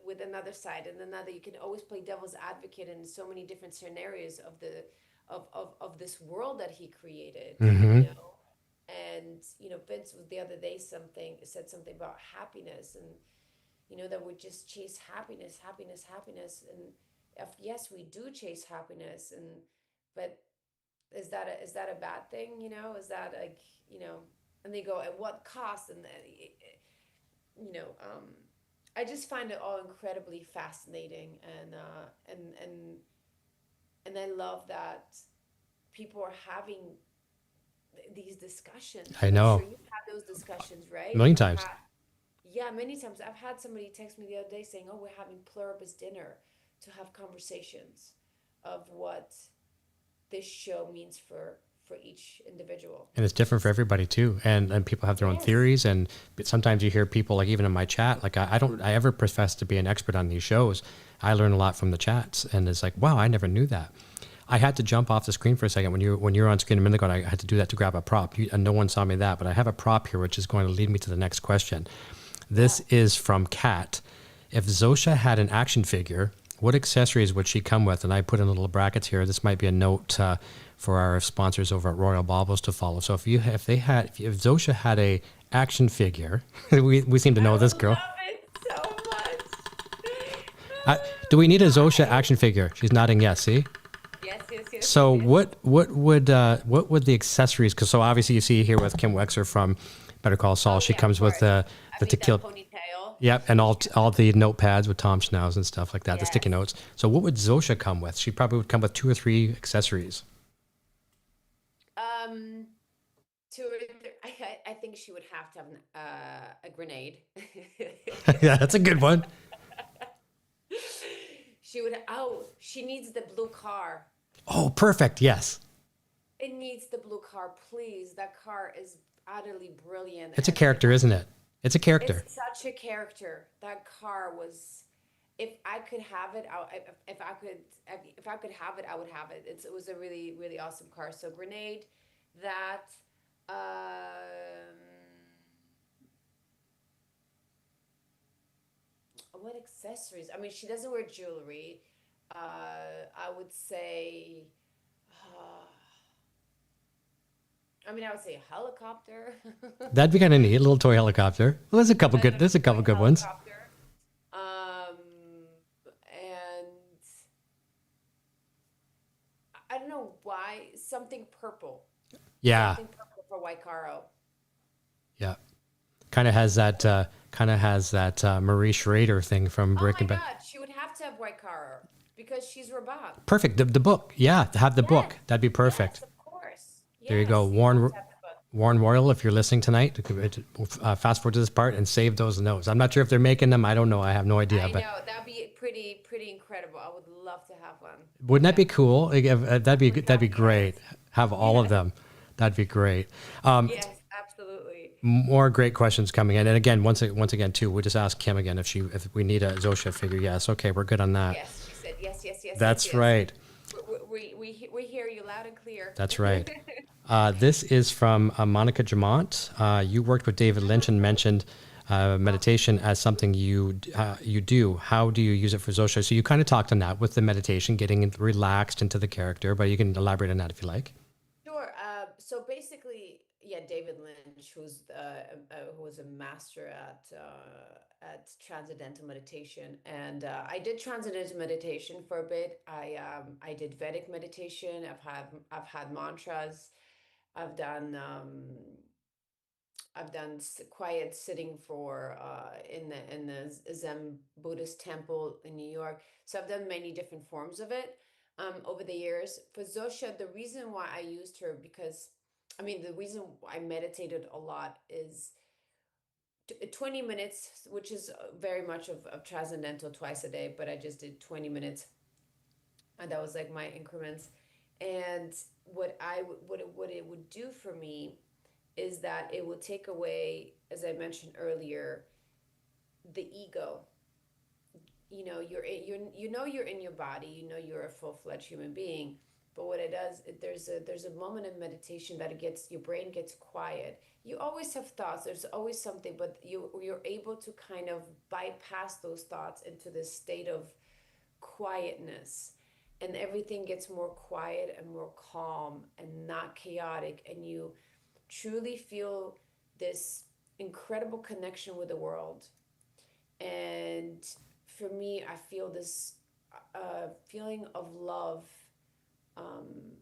Speaker 5: with another side and another. You can always play devil's advocate in so many different scenarios of the of this world that he created,
Speaker 4: Mm-hmm.
Speaker 5: you know. And you know, Vince was the other day said something about happiness, and you know, that we just chase happiness, and yes, we do chase happiness, and but is that a bad thing? You know, is that like, you know? And they go, at what cost? And you know, I just find it all incredibly fascinating, and I love that people are having these discussions.
Speaker 4: I
Speaker 5: I'm
Speaker 4: know.
Speaker 5: sure you've had those discussions, right?
Speaker 4: A million
Speaker 5: You've
Speaker 4: times.
Speaker 5: yeah, many times. I've had somebody text me the other day saying, "Oh, we're having Pluribus dinner to have conversations of what this show means for each individual."
Speaker 4: And it's different for everybody too. And people have their own
Speaker 5: Yes.
Speaker 4: theories. And sometimes you hear people, like even in my chat, like I don't ever profess to be an expert on these shows. I learn a lot from the chats, and it's like, wow, I never knew that. I had to jump off the screen for a second when you were on screen a minute ago. And I had to do that to grab a prop, and no one saw me that. But I have a prop here, which is going to lead me to the next question. This is from Kat. If Zosia had an action figure, what accessories would she come with? And I put in little brackets here. This might be a note for our sponsors over at Royal Baubles to follow. So if Zosia had a action figure, we seem to know this girl.
Speaker 5: I love it so much.
Speaker 4: Do we need a Zosia action figure? She's nodding yes. See.
Speaker 5: Yes.
Speaker 4: So what would the accessories? Because so obviously you see here with Kim Wexler from Better Call Saul, she
Speaker 5: yeah,
Speaker 4: comes
Speaker 5: of
Speaker 4: with
Speaker 5: course.
Speaker 4: the
Speaker 5: I mean,
Speaker 4: tequila.
Speaker 5: that ponytail.
Speaker 4: Yep, and all the notepads with Tom Schnauz and stuff like that, the sticky
Speaker 5: Yes.
Speaker 4: notes. So what would Zosia come with? She probably would come with 2 or 3 accessories.
Speaker 5: I think she would have to have a grenade.
Speaker 4: Yeah, that's a good one.
Speaker 5: She needs the blue car.
Speaker 4: Oh, perfect. Yes.
Speaker 5: It needs the blue car, please. That car is utterly brilliant.
Speaker 4: It's a
Speaker 5: And
Speaker 4: character, isn't it? It's a character.
Speaker 5: It's such a character. That car was. If I could have it, if I could have it, I would have it. It was a really, really awesome car. So grenade, that. What accessories? I mean, she doesn't wear jewelry. I would say. I would say a helicopter.
Speaker 4: That'd be kind of neat. A little toy helicopter. Well, there's a couple good ones.
Speaker 5: Helicopter. And I don't know why, something purple.
Speaker 4: Yeah.
Speaker 5: Something purple for Waikaro.
Speaker 4: Yeah. Kind of has that Marie Schrader thing from
Speaker 5: Oh
Speaker 4: Breaking
Speaker 5: my
Speaker 4: Bad.
Speaker 5: God, she would have to have Waikaro because she's Rabat.
Speaker 4: Perfect. The book. Yeah, to have the
Speaker 5: Yes.
Speaker 4: book. That'd be perfect.
Speaker 5: Yes, of course.
Speaker 4: There you go.
Speaker 5: Yes,
Speaker 4: Warren
Speaker 5: have to have the book.
Speaker 4: Warren Royal, if you're listening tonight, fast forward to this part and save those notes. I'm not sure if they're making them. I don't know. I have no idea.
Speaker 5: I
Speaker 4: But
Speaker 5: know, that'd be pretty incredible. I would love to have one.
Speaker 4: wouldn't that be cool? That'd be great. Have all of them. That'd be great.
Speaker 5: Yes, absolutely.
Speaker 4: More great questions coming in. And again, once again, too, we'll just ask Kim again if we need a Zosia figure. Yes. Okay, we're good on that.
Speaker 5: Yes, it. Yes, yes, yes,
Speaker 4: That's
Speaker 5: yes, yes.
Speaker 4: right.
Speaker 5: We hear you loud and clear.
Speaker 4: That's right. This is from Monica Jamont. You worked with David Lynch and mentioned meditation as something you do. How do you use it for Zosia? So you kind of talked on that with the meditation, getting relaxed into the character, but you can elaborate on that if you like.
Speaker 5: Sure. So basically, yeah, David Lynch, who was a master at transcendental meditation, and I did transcendental meditation for a bit. I did Vedic meditation. I've had mantras. I've done quiet sitting for in the Zen Buddhist temple in New York. So I've done many different forms of it over the years. For Zosia, the reason why I used her, because I mean the reason I meditated a lot is 20 minutes, which is very much of transcendental twice a day, but I just did 20 minutes, and that was like my increments. And what it would do for me is that it will take away, as I mentioned earlier, the ego. You know, you're in your body. You know you're a full-fledged human being. But what it does, there's a moment in meditation that your brain gets quiet. You always have thoughts. There's always something, but you're able to kind of bypass those thoughts into this state of quietness, and everything gets more quiet and more calm and not chaotic, and you truly feel this incredible connection with the world. And for me, I feel this feeling of love um,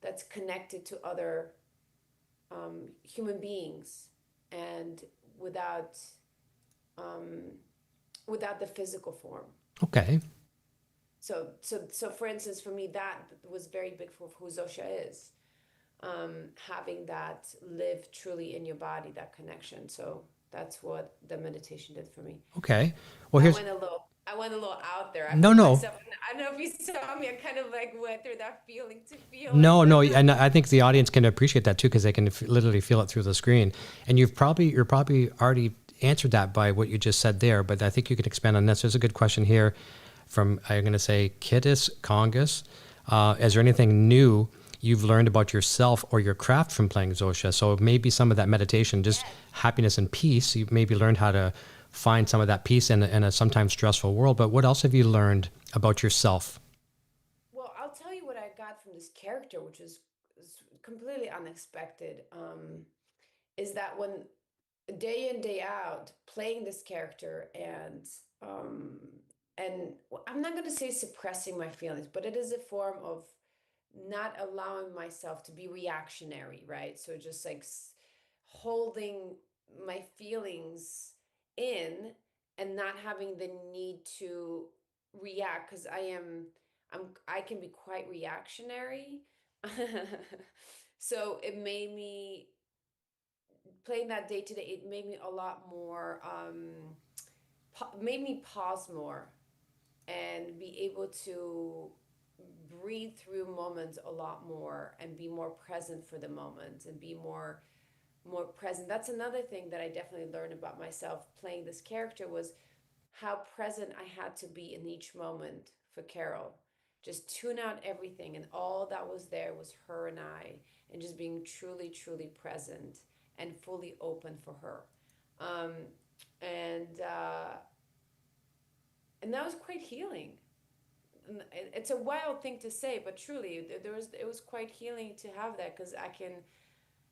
Speaker 5: that's connected to other human beings, and um, without the physical form.
Speaker 4: Okay.
Speaker 5: So for instance, for me, that was very big for who Zosia is. Having that live truly in your body, that connection. So that's what the meditation did for me.
Speaker 4: Okay. Well, here's
Speaker 5: I went a little out there.
Speaker 4: no.
Speaker 5: I don't know if you saw me. I kind of like went through that feeling to feel.
Speaker 4: No, and I think the audience can appreciate that too, because they can literally feel it through the screen. And you're probably already answered that by what you just said there, but I think you can expand on this. There's a good question here from, I'm going to say, Kittis Congus. Is there anything new you've learned about yourself or your craft from playing Zosia? So maybe some of that meditation, just happiness and peace. You maybe learned how to find some of that peace in a sometimes stressful world. But what else have you learned about yourself?
Speaker 5: Well, I'll tell you what I got from this character, which is completely unexpected. Is that when day in, day out, playing this character, and I'm not going to say suppressing my feelings, but it is a form of not allowing myself to be reactionary, right? So just like holding my feelings in and not having the need to react, because I can be quite reactionary. So it made me, playing that day to day, it made me a lot more made me pause more and be able to breathe through moments a lot more and be more present for the moment and be more present. That's another thing that I definitely learned about myself playing this character, was how present I had to be in each moment for Carol. Just tune out everything, and all that was there was her and I, and just being truly, truly present and fully open for her. And that was quite healing. It's a wild thing to say, but truly, it was quite healing to have that, because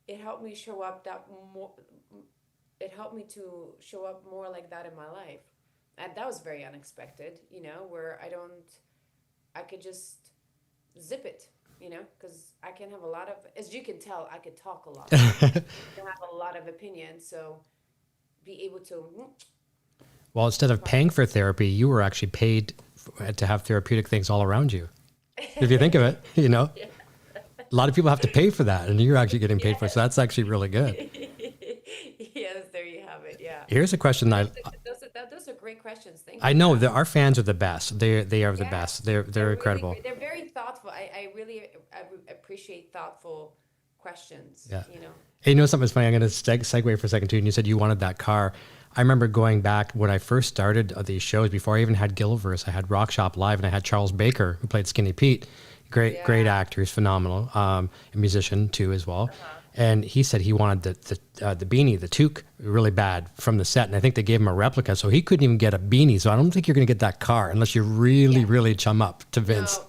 Speaker 5: it helped me show up that more. It helped me to show up more like that in my life, and that was very unexpected. Where I could just zip it. Because I can have a lot of, as you can tell, I could talk a lot. I have a lot of opinions, so be able to.
Speaker 4: Well, instead of paying for therapy, you were actually paid to have therapeutic things all around you. If you think of it, Yeah. A lot of people have to pay for that, and you're actually getting paid for it. So that's actually really good.
Speaker 5: Yes, there you have it. Yeah.
Speaker 4: Here's a question
Speaker 5: those are great questions. Thank you.
Speaker 4: I know that our fans are the best. They are the best. They're
Speaker 5: really
Speaker 4: incredible.
Speaker 5: Great. They're very thoughtful. I really appreciate thoughtful questions.
Speaker 4: Yeah. Hey, something that's funny? I'm going to segue for a second too. And you said you wanted that car. I remember going back when I first started these shows, before I even had Gilliverse, I had Rock Shop Live, and I had Charles Baker, who played Skinny Pete. Great actor. He's phenomenal. A musician too as well. And he said he wanted the beanie, the toque, really bad from the set. And I think they gave him a replica, so he couldn't even get a beanie. So I don't think you're going to get that car unless you really chum up to Vince.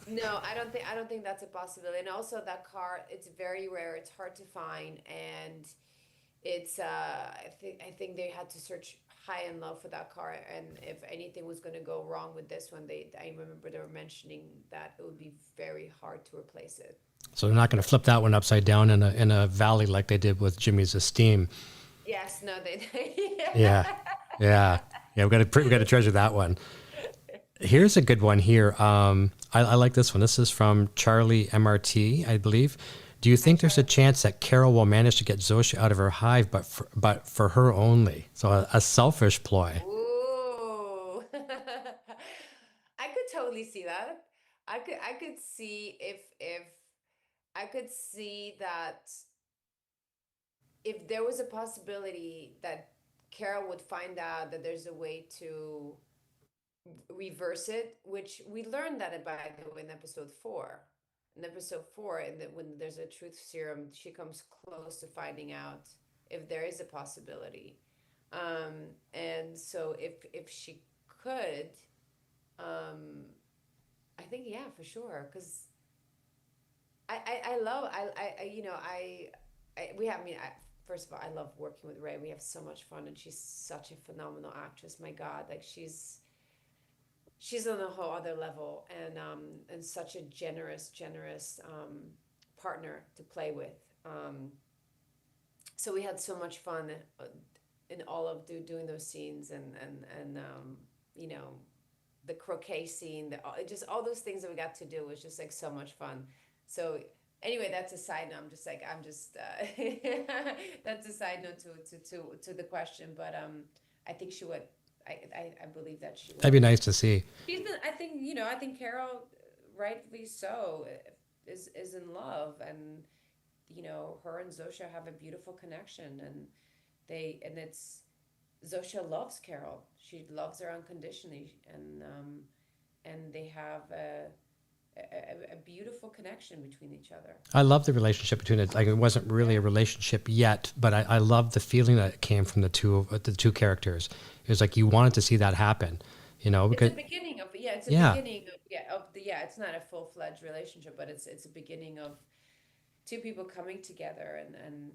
Speaker 5: No, I don't think that's a possibility. And also that car, it's very rare. It's hard to find, and it's I think they had to search high and low for that car. And if anything was going to go wrong with this one, I remember they were mentioning that it would be very hard to replace it.
Speaker 4: So they're not going to flip that one upside down in a valley like they did with Jimmy's Esteem.
Speaker 5: Yes, no, they.
Speaker 4: Yeah. We got to treasure that one. Here's a good one here. I like this one. This is from Charlie MRT, I believe. Do you think there's a chance that Carol will manage to get Zosia out of her hive, but for her only? So a selfish ploy.
Speaker 5: Ooh, I could totally see that. I could see if I could see that if there was a possibility that Carol would find out that there's a way to reverse it, which we learned that, by the way, in episode 4. In episode 4, when there's a truth serum, she comes close to finding out if there is a possibility. And so if she could, I think, yeah, for sure, because first of all, I love working with Rhea. We have so much fun, and she's such a phenomenal actress. My God, like she's on a whole other level, and such a generous partner to play with. So we had so much fun in all of doing those scenes, and the croquet scene, just all those things that we got to do was just like so much fun. So anyway, that's a side note. That's a side note to the question, but I think she would. I believe that she would.
Speaker 4: That'd be nice to see.
Speaker 5: She's been, I think Carol, rightfully so, is in love, and her and Zosia have a beautiful connection, and Zosia loves Carol. She loves her unconditionally, and they have a beautiful connection between each other.
Speaker 4: I love the relationship between it. Like, it wasn't really a relationship yet, but I love the feeling that came from the two characters. It was like you wanted to see that happen, because
Speaker 5: it's the beginning of it's it's not a full-fledged relationship, but it's a beginning of two people coming together, and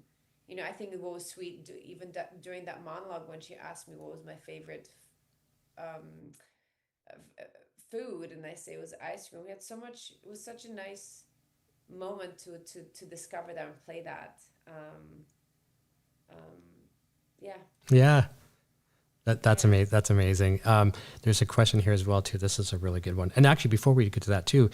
Speaker 5: I think what was sweet, even during that monologue when she asked me what was my favorite food, and I say it was ice cream. We had so much. It was such a nice moment to discover that and play that.
Speaker 4: Yeah. That's amazing. That's amazing. There's a question here as well too. This is a really good one. And actually, before we get to that too,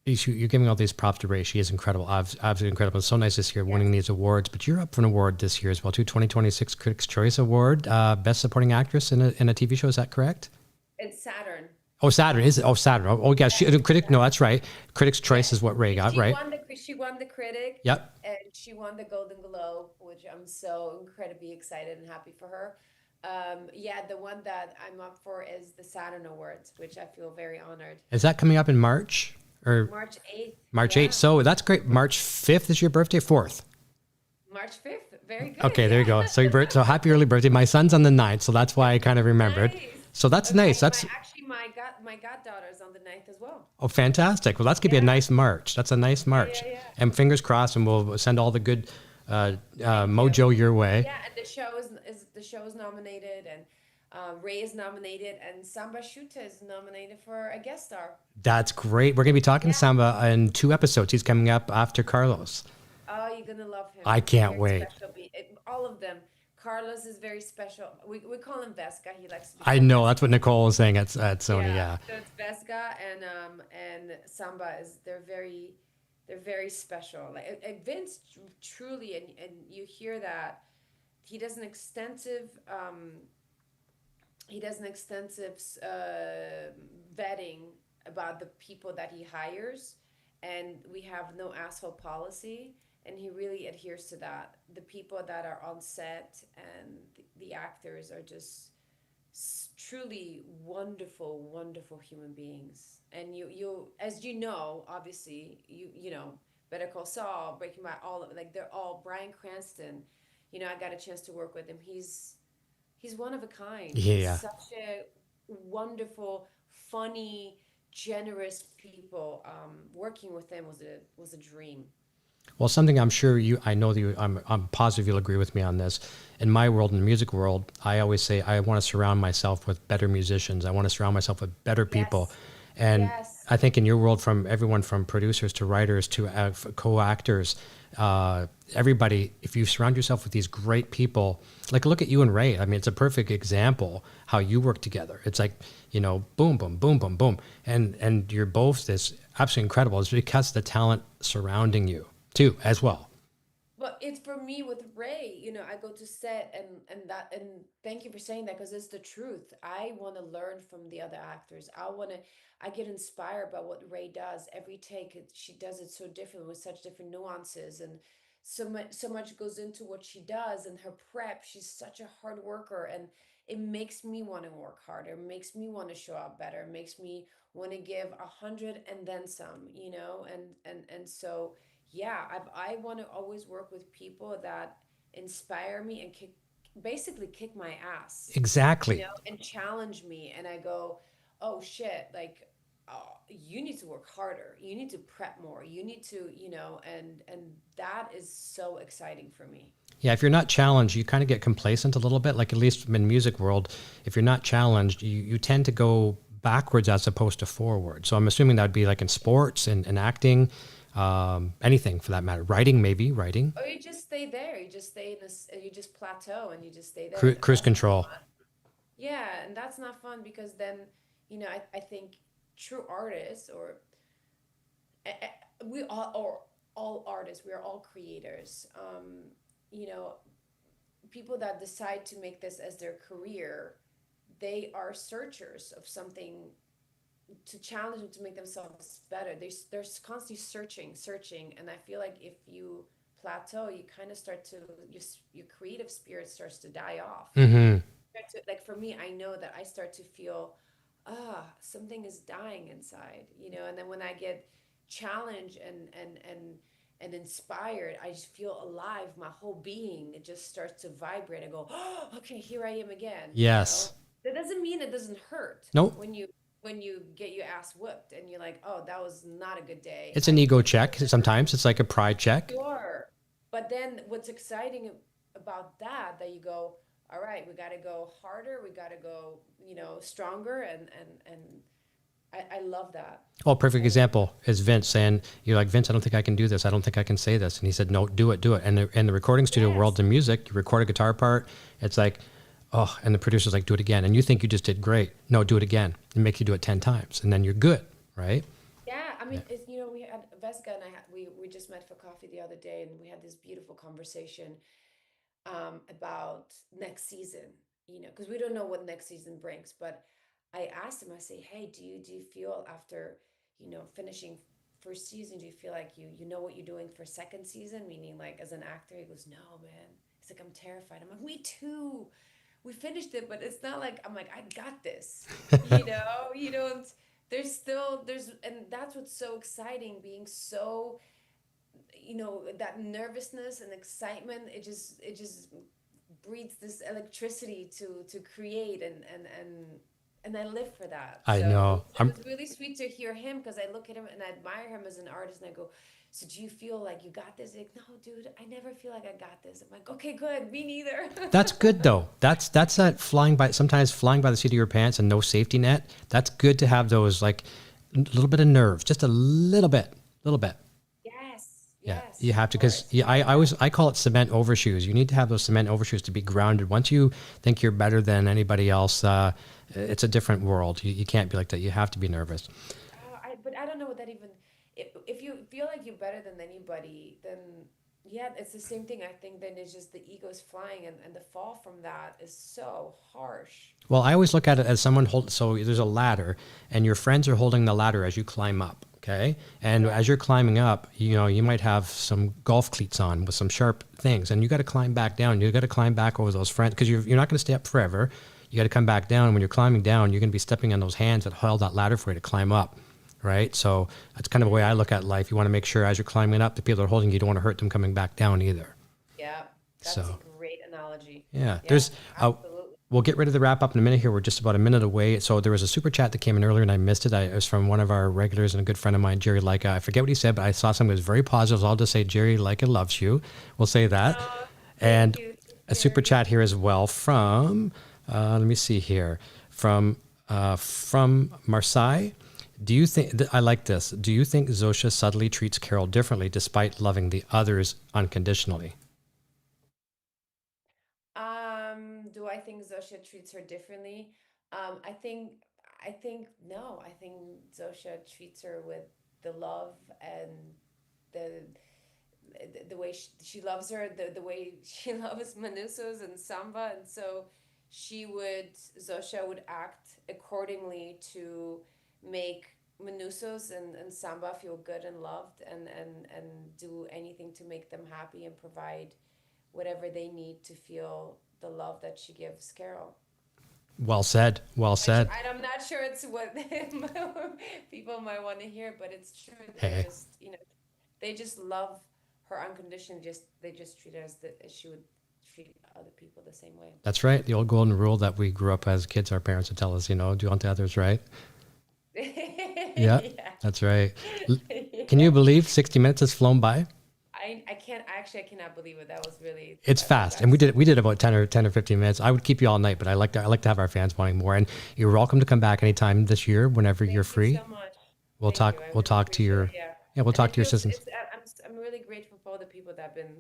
Speaker 4: you're giving all these props to Rhea. She is incredible, absolutely incredible. It's so nice this year winning these awards. But you're up for an award this year as well too. 2026 Critics' Choice Award, Best Supporting Actress in a TV show. Is that correct?
Speaker 5: It's Saturn.
Speaker 4: Oh, Saturn. Is it? Oh, Saturn. Oh, yeah. Critic. No, that's right. Critics' Choice is what Rhea got, right?
Speaker 5: She won the critic.
Speaker 4: Yep.
Speaker 5: And she won the Golden Globe, which I'm so incredibly excited and happy for her. The one that I'm up for is the Saturn Awards, which I feel very honored.
Speaker 4: Is that coming up in March? Or
Speaker 5: March 8th.
Speaker 4: March 8th. So that's great. March 5th is your birthday? 4th?
Speaker 5: March 5th. Very good.
Speaker 4: Okay, there you go. So so happy early birthday. My son's on the 9th, so that's why I kind of remembered.
Speaker 5: Nice.
Speaker 4: So that's nice. That's
Speaker 5: my goddaughter's on the 9th as well.
Speaker 4: Oh, fantastic. Well, that's going to be a nice March. That's a nice March.
Speaker 5: Yeah.
Speaker 4: And fingers crossed, and we'll send all the good mojo your way.
Speaker 5: Yeah, and the show is nominated, and Rhea is nominated, and Samba Shuta is nominated for a guest star.
Speaker 4: That's great. We're going to be talking to Samba in 2 episodes. He's coming up after Carlos.
Speaker 5: Oh, you're going to love him.
Speaker 4: I can't wait.
Speaker 5: All of them. Carlos is very special. We call him Vesca. He likes to be
Speaker 4: I know. That's what Nicole was saying at Sony. Yeah.
Speaker 5: So it's Vesca and Samba they're very special. Like Vince truly, and you hear that he does an extensive vetting about the people that he hires, and we have no asshole policy. And he really adheres to that. The people that are on set and the actors are just truly wonderful, wonderful human beings. And you, as you know, obviously, you know, Better Call Saul, Breaking Bad, all of like they're all Bryan Cranston. You know, I got a chance to work with him. He's one of a kind. He's
Speaker 4: Yeah.
Speaker 5: such a wonderful, funny, generous people. Working with him was a dream.
Speaker 4: Well, something I'm sure I know that I'm positive you'll agree with me on this. In my world, in the music world, I always say I want to surround myself with better musicians. I want to surround myself with better people.
Speaker 5: Yes,
Speaker 4: And
Speaker 5: yes,
Speaker 4: I think in your world, from everyone from producers to writers to co-actors, everybody, if you surround yourself with these great people, like look at you and Ray. I mean, it's a perfect example how you work together. It's like, you know, boom, boom, boom, boom, boom. And you're both this absolutely incredible. It's because of the talent surrounding you too, as well.
Speaker 5: but it's for me with Ray, you know, I go to set and thank you for saying that because it's the truth. I want to learn from the other actors. I get inspired by what Ray does every take. She does it so different with such different nuances and so much goes into what she does and her prep. She's such a hard worker and it makes me want to work harder, makes me want to show up better, makes me want to give 100 and then some, you know, and so yeah, I want to always work with people that inspire me and basically kick my ass, you
Speaker 4: Exactly.
Speaker 5: know, and challenge me. And I go, oh shit, like, oh, you need to work harder. You need to prep more. You need to, you know, and that is so exciting for me.
Speaker 4: Yeah, if you're not challenged, you kind of get complacent a little bit. Like at least in music world, if you're not challenged, you tend to go backwards as opposed to forward. So I'm assuming that would be like in sports and acting, anything for that matter. Writing, maybe writing,
Speaker 5: Or you just stay there. You just stay in this, you just plateau and you just stay there. And
Speaker 4: cruise
Speaker 5: that's not
Speaker 4: control.
Speaker 5: fun. Yeah, and that's not fun because then, you know, I think true artists we all or all artists, we are all creators. You know, people that decide to make this as their career, they are searchers of something to challenge them to make themselves better. They're constantly searching, and I feel like if you plateau, you kind of start to your creative spirit starts to die off.
Speaker 4: Hmm.
Speaker 5: Like for me, I know that I start to feel, something is dying inside, you know. And then when I get challenged and inspired, I just feel alive. My whole being, it just starts to vibrate. I go, oh, okay, here I am again, you know.
Speaker 4: Yes.
Speaker 5: That doesn't mean it doesn't hurt
Speaker 4: Nope.
Speaker 5: when you get your ass whooped and you're like, oh, that was not a good day.
Speaker 4: It's
Speaker 5: I
Speaker 4: an ego
Speaker 5: need to
Speaker 4: check.
Speaker 5: go to the
Speaker 4: Sometimes it's like a pride check.
Speaker 5: Sure. But then what's exciting about that you go, all right, we got to go harder. We got to go, you know, stronger. And I love that.
Speaker 4: Oh, perfect example is Vince saying, you're like, Vince, I don't think I can do this. I don't think I can say this. And he said, no, do it, do it. And in the recording studio
Speaker 5: Yes.
Speaker 4: world in music, you record a guitar part. It's like, oh, and the producer's like, do it again. And you think you just did great. No, do it again. And make you do it 10 times. And then you're good, right?
Speaker 5: Yeah. I mean, it's, you know, we had Vesca and we just met for coffee the other day and we had this beautiful conversation about next season, you know, because we don't know what next season brings. But I asked him, I say, hey, do you feel after, you know, finishing first season, do you feel like you know what you're doing for second season? Meaning like as an actor, he goes, no, man. He's like, I'm terrified. I'm like, me too. We finished it, but it's not like I'm like, I got this. You know, you don't there's and that's what's so exciting, being so, you know, that nervousness and excitement, it just breeds this electricity to create and I live for that.
Speaker 4: I
Speaker 5: So
Speaker 4: know.
Speaker 5: it was really sweet to hear him because I look at him and I admire him as an artist and I go, so do you feel like you got this? Like, no, dude, I never feel like I got this. I'm like, okay, good, me neither.
Speaker 4: That's good though. That's that sometimes flying by the seat of your pants and no safety net. That's good to have those like a little bit of nerves, just a little bit.
Speaker 5: Yes,
Speaker 4: Yeah,
Speaker 5: yes,
Speaker 4: you have
Speaker 5: of
Speaker 4: to because
Speaker 5: course.
Speaker 4: yeah, I call it cement overshoes. You need to have those cement overshoes to be grounded. Once you think you're better than anybody else, it's a different world. You can't be like that. You have to be nervous.
Speaker 5: But I don't know what that even. If you feel like you're better than anybody, then yeah, it's the same thing. I think then it's just the ego's flying, and the fall from that is so harsh.
Speaker 4: Well, I always look at it as someone hold. So there's a ladder, and your friends are holding the ladder as you climb up. Okay. And as you're climbing up, you might have some golf cleats on with some sharp things, and you got to climb back down. You got to climb back over those friends, because you're not going to stay up forever. You got to come back down. When you're climbing down, you're going to be stepping on those hands that held that ladder for you to climb up. Right. So that's kind of the way I look at life. You want to make sure as you're climbing up, the people that are holding you don't want to hurt them coming back down either.
Speaker 5: Yeah. That's a great analogy.
Speaker 4: Yeah. There's, we'll get ready to wrap up in a minute here. We're just about a minute away. So there was a super chat that came in earlier and I missed it. It was from one of our regulars and a good friend of mine, Jerry Leica. I forget what he said, but I saw something that was very positive. So I'll just say Jerry Leica loves you. We'll say that. And a super chat here as well from, let me see here, from Marseille. Do you think, I like this, do you think Zosia subtly treats Carol differently despite loving the others unconditionally?
Speaker 5: Do I think Zosia treats her differently? I think no. I think Zosia treats her with the love and the way she loves her, the way she loves Manusos and Samba, and so Zosia would act accordingly to make Manusos and Samba feel good and loved, and do anything to make them happy and provide whatever they need to feel the love that she gives Carol.
Speaker 4: Well said. Well said.
Speaker 5: I'm not sure it's what people might want to hear, but it's true. They just love her unconditionally. They just treat her as she would treat other people the same way.
Speaker 4: That's right. The old golden rule that we grew up as kids, our parents would tell us, do unto others right. Yeah, that's right. Can you believe 60 minutes has flown by?
Speaker 5: I cannot believe it. That was really.
Speaker 4: It's fast, and we did about 10 or 15 minutes. I would keep you all night, but I like to have our fans wanting more. And you're welcome to come back anytime this year, whenever you're free.
Speaker 5: Thank you so much.
Speaker 4: We'll talk to your assistants.
Speaker 5: I'm really grateful for all the people that have been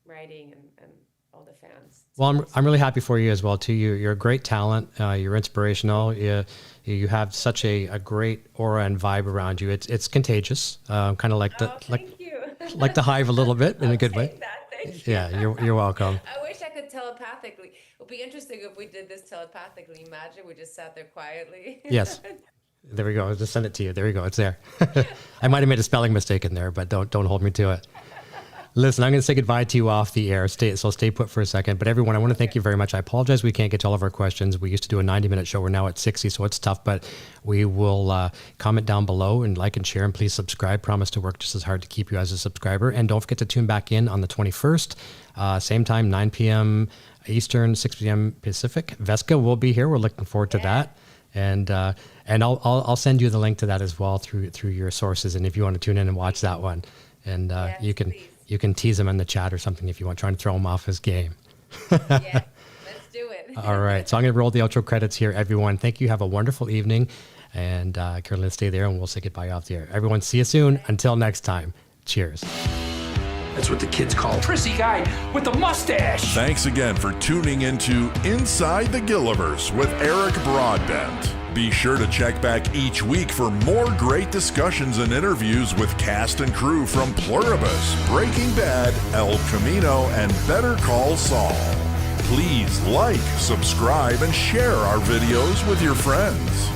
Speaker 5: writing and all the fans.
Speaker 4: Well, I'm really happy for you as well too. You're a great talent. You're inspirational. You have such a great aura and vibe around you. It's contagious. Kind of like
Speaker 5: thank you.
Speaker 4: Like the Hive a little bit in a good way.
Speaker 5: Thank you.
Speaker 4: Yeah, you're welcome.
Speaker 5: I wish I could telepathically. It would be interesting if we did this telepathically. Imagine we just sat there quietly.
Speaker 4: Yes. There we go. I'll just send it to you. There you go. It's there. I might have made a spelling mistake in there, but don't hold me to it. Listen, I'm going to say goodbye to you off the air. Stay put for a second. But everyone, I want to thank you very much. I apologize we can't get to all of our questions. We used to do a 90-minute show. We're now at 60, so it's tough. But we will comment down below and like and share. And please subscribe. Promise to work just as hard to keep you as a subscriber. And don't forget to tune back in on the 21st. Same time, 9 p.m. Eastern, 6 p.m. Pacific. Vesca will be here. We're looking forward to that. And I'll send you the link to that as well through your sources. And if you want to tune in and watch that one, and you can tease him in the chat or something if you want, trying to throw him off his game.
Speaker 5: Yeah, let's do it.
Speaker 4: All right. So I'm going to roll the outro credits here, everyone. Thank you. Have a wonderful evening. And Karolina, stay there and we'll say goodbye off the air. Everyone, see you soon. Until next time. Cheers.
Speaker 3: That's what the kids call prissy guy with the mustache.
Speaker 2: Thanks again for tuning into Inside the Gilliverse with Eric Broadbent. Be sure to check back each week for more great discussions and interviews with cast and crew from Pluribus, Breaking Bad, El Camino, and Better Call Saul. Please like, subscribe, and share our videos with your friends.